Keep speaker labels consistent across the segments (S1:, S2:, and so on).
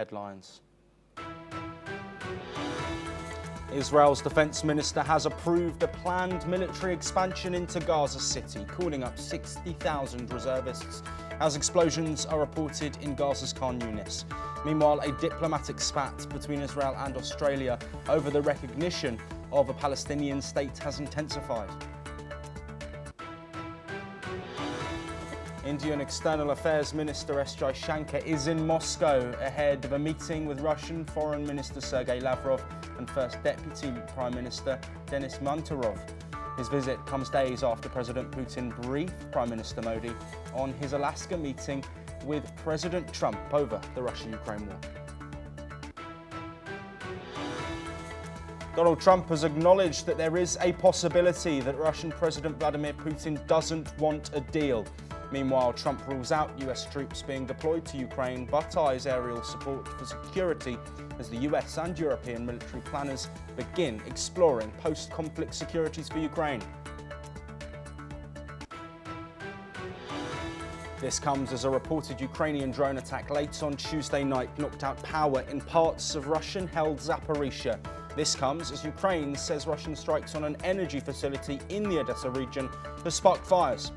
S1: Headlines. Israel's defense minister has approved a planned military expansion into Gaza City, calling up 60,000 reservists as explosions are reported in Gaza's Khan Yunis. Meanwhile, a diplomatic spat between Israel and Australia over the recognition of a Palestinian state has intensified. Indian External Affairs Minister S. Jaishankar is in Moscow ahead of a meeting with Russian Foreign Minister Sergei Lavrov and First Deputy Prime Minister Denis Manturov. His visit comes days after President Putin briefed Prime Minister Modi on his Alaska meeting with President Trump over the Russia-Ukraine war. Donald Trump has acknowledged that there is a possibility that Russian President Vladimir Putin doesn't want a deal. Meanwhile, Trump rules out US troops being deployed to Ukraine, but eyes aerial support for security as the US and European military planners begin exploring post-conflict securities for Ukraine. This comes as a reported Ukrainian drone attack late on Tuesday night knocked out power in parts of Russian-held Zaporizhzhia. This comes as Ukraine says Russian strikes on an energy facility in the Odessa region have sparked fires.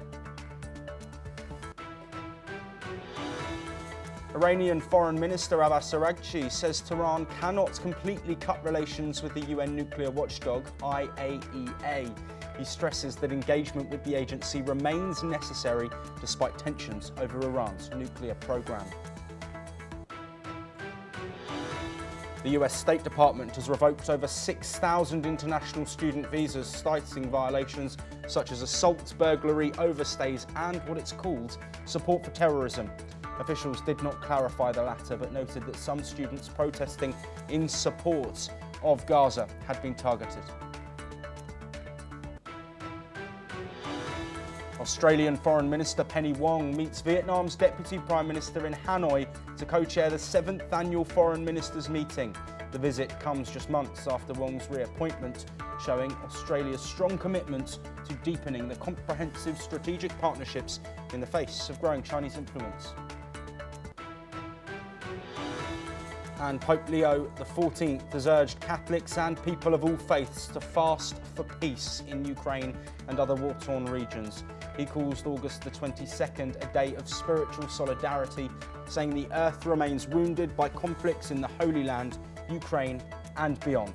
S1: Iranian Foreign Minister Abbas Araghchi says Tehran cannot completely cut relations with the UN nuclear watchdog, IAEA. He stresses that engagement with the agency remains necessary despite tensions over Iran's nuclear program. The US State Department has revoked over 6,000 international student visas, citing violations such as assault, burglary, overstays, and what it's called support for terrorism. Officials did not clarify the latter, but noted that some students protesting in support of Gaza had been targeted. Australian Foreign Minister Penny Wong meets Vietnam's Deputy Prime Minister in Hanoi to co-chair the 7th annual Foreign Ministers meeting. The visit comes just months after Wong's reappointment, showing Australia's strong commitment to deepening the comprehensive strategic partnerships in the face of growing Chinese influence. And Pope Leo XIV has urged Catholics and people of all faiths to fast for peace in Ukraine and other war-torn regions. He calls August the 22nd a day of spiritual solidarity, saying the earth remains wounded by conflicts in the Holy Land, Ukraine and beyond.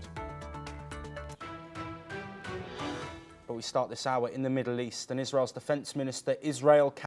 S1: But we start this hour in the Middle East, and Israel's defense minister, Israel